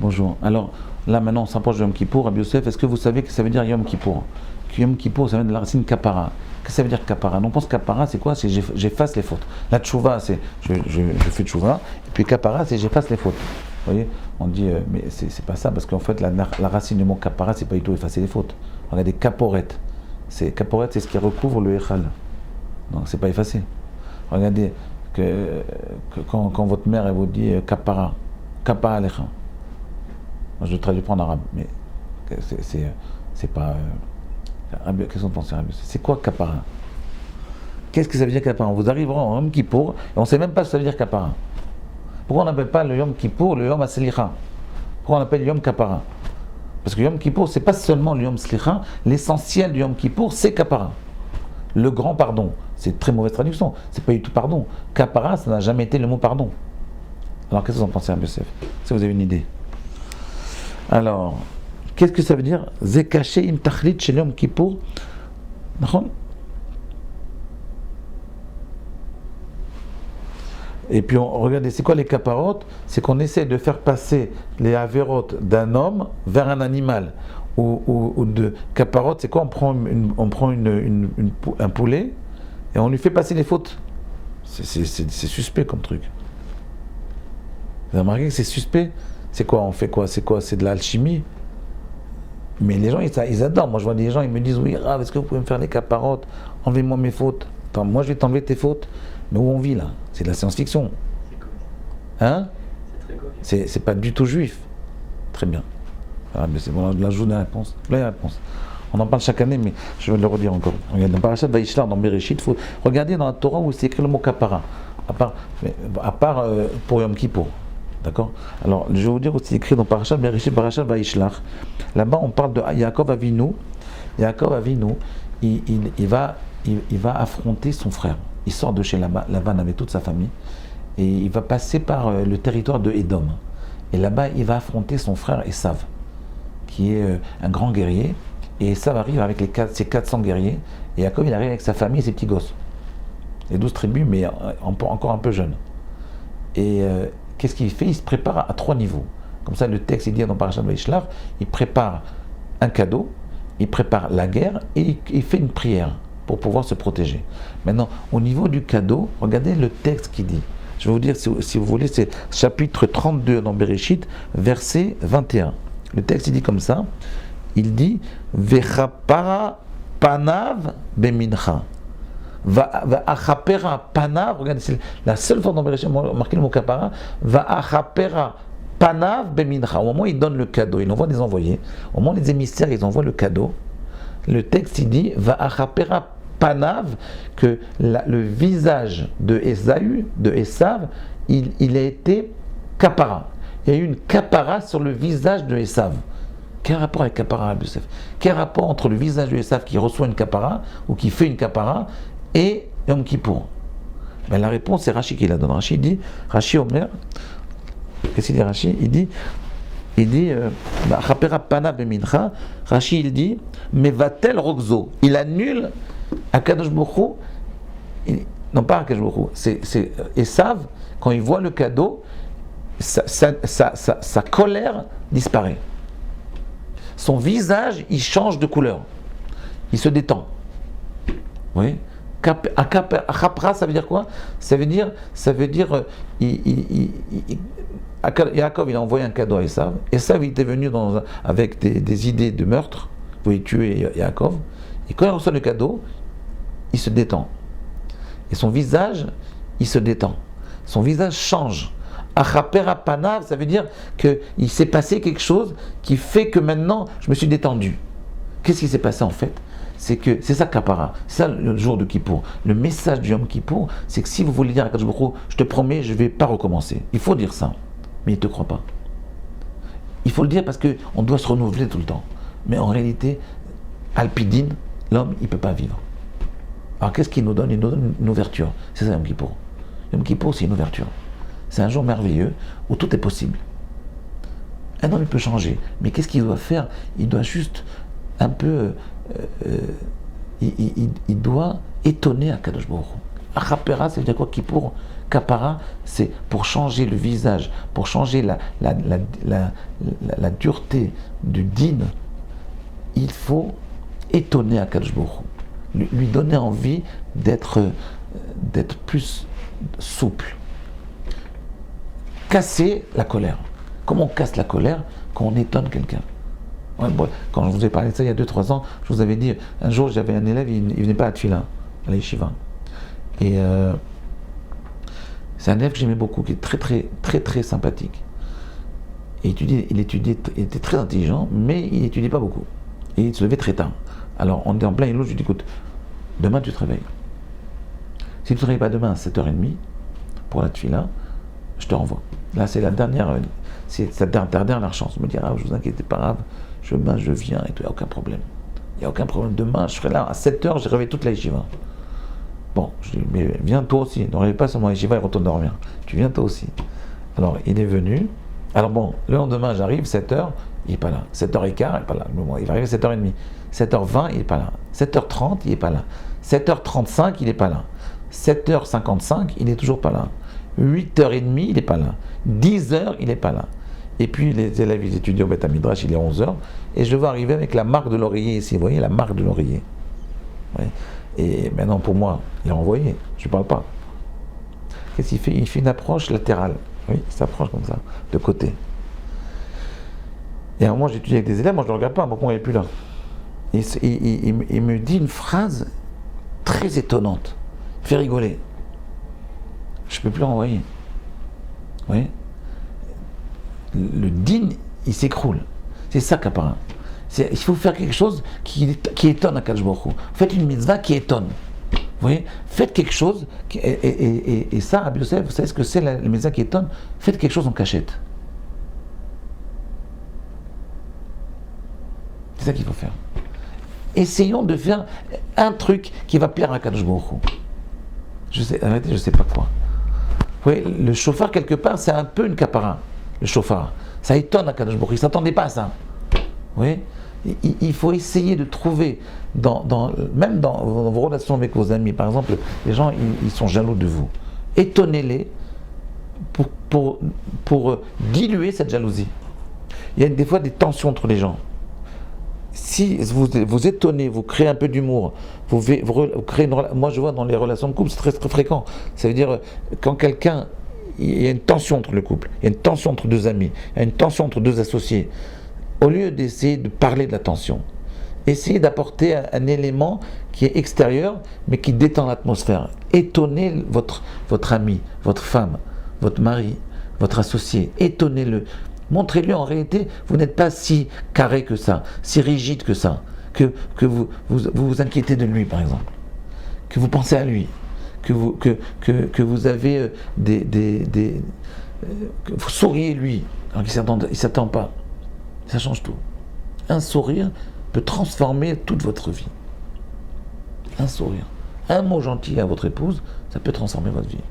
Bonjour. Alors, là maintenant on s'approche de Yom Kippour. Rabbi Yosef, est-ce que vous savez que ça veut dire Yom Kippour? Que Yom Kippour, ça vient de la racine kapara. Qu'est-ce que ça veut dire kapara? On pense kapara, c'est quoi? C'est j'efface les fautes. La tchouva, c'est je fais tchouva. Et puis kapara, c'est j'efface les fautes. Vous voyez? On dit, mais c'est pas ça, parce qu'en fait, la racine du mot kapara, c'est pas du tout effacer les fautes. Regardez, kaporet. Kaporet, c'est ce qui recouvre le echal. Donc, c'est pas effacé. Regardez, quand votre mère elle vous dit kapara, kapara alecha. Moi, je le traduis pas en arabe, mais c'est pas. Qu'est-ce qu'on pense? C'est quoi kapara? Qu'est-ce que ça veut dire kapara? Vous arriverez en Yom Kippour et on ne sait même pas ce que ça veut dire kapara. Pourquoi on n'appelle pas le Yom Kippour le Yom Aslicha? Pourquoi on l'appelle Yom Kapara? Parce que Yom Kippour, c'est pas seulement le Yom Slicha, l'essentiel du Yom Kippour, c'est kapara. Le grand pardon. C'est une très mauvaise traduction, c'est pas du tout pardon. Kapara, ça n'a jamais été le mot pardon. Alors qu'est-ce que vous en pensez, Rabbi Yosef? Si vous avez une idée. Alors, qu'est-ce que ça veut dire? Zekaché im tachlit shel Yom Kippour. Et puis regardez, c'est quoi les kaparot? C'est qu'on essaie de faire passer les avérotes d'un homme vers un animal. Ou de kaparot, c'est quoi? On prend un poulet et on lui fait passer les fautes. C'est suspect comme truc. Vous avez remarqué que c'est suspect? C'est quoi? On fait quoi? C'est quoi? C'est de l'alchimie? Mais les gens, ils adorent. Moi, je vois des gens, ils me disent, oui, Rav, est-ce que vous pouvez me faire les kaparotes? Enlevez-moi mes fautes. Attends, moi, je vais t'enlever tes fautes. Mais où on vit, là? C'est de la science-fiction. Hein? C'est pas du tout juif. Très bien. Ah, mais c'est bon, là, je vous donne la réponse. Là, il y a la réponse. On en parle chaque année, mais je vais le redire encore. Regardez, dans Parashat Vayishlach, dans Bereshit, regardez dans la Torah où c'est écrit le mot kapara. À part pour Yom Kippour. D'accord? Alors, je vais vous dire où c'est écrit dans Parashat Bereshit, Parashat Vayishlach. Là-bas, on parle de Yaakov Avinu. Yaakov Avinu, il va affronter son frère. Il sort de chez Lavan avec toute sa famille. Et il va passer par le territoire de Édom. Et là-bas, il va affronter son frère Esav, qui est un grand guerrier. Et Esav arrive avec ses 400 guerriers. Et Yaakov, il arrive avec sa famille et ses petits gosses. Les 12 tribus, mais encore un peu jeunes. Et qu'est-ce qu'il fait? Il se prépare à 3 niveaux. Comme ça, le texte, il dit dans Parashat Vayishlach, il prépare un cadeau, il prépare la guerre et il fait une prière pour pouvoir se protéger. Maintenant, au niveau du cadeau, regardez le texte qui dit. Je vais vous dire, si vous voulez, c'est chapitre 32 dans Bereshit, verset 21. Le texte, il dit comme ça, il dit « Vechapara panav bemincha » Va'achapera panav, regardez, c'est la seule fois dans Bereshit, marqué le mot kapara, Va'achapera panav bemincha. Au moment où il donne le cadeau, il envoie des envoyés, au moment où les émissaires, ils envoient le cadeau, le texte, il dit « Va'achapera panav » que le visage de Esav, il a été kapara. Il y a eu une kapara sur le visage de Esav. Quel rapport avec kapara, Rabbi Yosef? Quel rapport entre le visage de Esav qui reçoit une kapara, ou qui fait une kapara, et Yom Kippour? Ben, la réponse, c'est Rashi qui la donne. Rashi Omer, qu'est-ce qu'il dit Rashi? Il dit, Chapera Pana Bemincha, Rashi il dit, Mevatel Rokzo, il annule Akadosh Baruch Hu, non pas Akadosh Baruch Hu, c'est Esav, quand il voit le cadeau, sa colère disparaît. Son visage, il change de couleur, il se détend. Vous voyez? Achapra, ça veut dire quoi? Ça veut dire Yaakov, il a envoyé un cadeau à Esav. Esav, il était venu avec des idées de meurtre, il voulait tuer Yaakov. Et quand il reçoit le cadeau, il se détend. Et son visage, il se détend. Son visage change. Achapera panav, ça veut dire qu'il s'est passé quelque chose qui fait que maintenant, je me suis détendu. Qu'est-ce qui s'est passé en fait? C'est ça kapara, c'est ça le jour de Kippour. Le message du Yom Kippour, c'est que si vous voulez dire à Kadosh Baruch Hu, je te promets, je ne vais pas recommencer. Il faut dire ça, mais il ne te croit pas. Il faut le dire parce qu'on doit se renouveler tout le temps. Mais en réalité, Alpidine, l'homme, il ne peut pas vivre. Alors qu'est-ce qu'il nous donne? Il nous donne une ouverture. C'est ça Yom Kippour. Yom Kippour, c'est une ouverture. C'est un jour merveilleux où tout est possible. Un homme, il peut changer. Mais qu'est-ce qu'il doit faire? Il doit juste un peu... il doit étonner Akadosh Baruch Hu. Rapera, ça veut dire quoi? Kippour, kapara, c'est pour changer le visage, pour changer la dureté du din, il faut étonner Akadosh Baruch Hu, lui donner envie d'être plus souple. Casser la colère. Comment on casse la colère? Quand on étonne quelqu'un. Ouais, bon, quand je vous ai parlé de ça il y a 2-3 ans, je vous avais dit, un jour j'avais un élève, il venait pas à Tfila, à la yeshiva. Et c'est un élève que j'aimais beaucoup, qui est très sympathique. Et il était très intelligent, mais il n'étudiait pas beaucoup. Et il se levait très tard. Alors on était en plein îlot, je lui dis écoute, demain tu te réveilles. Si tu ne te réveilles pas demain à 7h30 pour la Tfila, je te renvoie. Là c'est la dernière, c'est ta dernière chance. Il me dit ah, je vous inquiétez pas grave, je viens et tout, il n'y a aucun problème. Il n'y a aucun problème, demain je serai là à 7h, j'ai réveillé toute la yeshiva. Bon, je dis, mais viens toi aussi, ne réveille pas seulement la yeshiva et retourne dormir. Tu viens toi aussi. Alors il est venu. Alors bon, le lendemain j'arrive, 7h, il n'est pas là. 7h15, il n'est pas là. Il va arriver à 7h30. 7h20, il n'est pas là. 7h30, il n'est pas là. 7h35, il n'est pas là. 7h55, il n'est toujours pas là. 8h30, il n'est pas là. 10h, il n'est pas là. Et puis les élèves, ils étudient au Beth Midrash, il est 11h. Et je le vois arriver avec la marque de l'oreiller ici. Vous voyez, la marque de l'oreiller. Ouais. Et maintenant, pour moi, il est envoyé. Je ne parle pas. Qu'est-ce qu'il fait? Il fait une approche latérale. Oui, il s'approche comme ça, de côté. Et à un moment, j'étudie avec des élèves, moi je ne le regarde pas, moi il n'est plus là. Il me dit une phrase très étonnante, fait rigoler. Je ne peux plus renvoyer. Vous voyez? Le din, il s'écroule. C'est ça qu'apparemment. Il faut faire quelque chose qui étonne Akadosh Baruch Hu. Faites une mitzvah qui étonne. Vous voyez, faites quelque chose, et ça, Rabbi Yosef, vous savez ce que c'est la mitzvah qui étonne? Faites quelque chose en cachette. C'est ça qu'il faut faire. Essayons de faire un truc qui va plaire à Akadosh Baruch Hu. Arrêtez, je ne sais pas quoi. Vous voyez, le chauffard, quelque part, c'est un peu une capara, le chauffard. Ça étonne Akadosh Baruch Hu, il ne s'attendait pas à ça. Vous voyez? Il faut essayer de trouver, même dans vos relations avec vos amis, par exemple, les gens ils sont jaloux de vous. Étonnez-les pour diluer cette jalousie. Il y a des fois des tensions entre les gens. Si vous étonnez, vous créez un peu d'humour, vous créez moi je vois dans les relations de couple, c'est très fréquent. Ça veut dire quand il y a une tension entre le couple, il y a une tension entre deux amis, il y a une tension entre deux associés. Au lieu d'essayer de parler de la tension, essayez d'apporter un élément qui est extérieur, mais qui détend l'atmosphère. Étonnez votre ami, votre femme, votre mari, votre associé. Étonnez-le. Montrez-lui en réalité, vous n'êtes pas si carré que ça, si rigide que ça, que vous inquiétez de lui, par exemple, que vous pensez à lui, que vous avez que vous souriez lui, alors qu'il ne s'attend pas. Ça change tout. Un sourire peut transformer toute votre vie. Un sourire. Un mot gentil à votre épouse, ça peut transformer votre vie.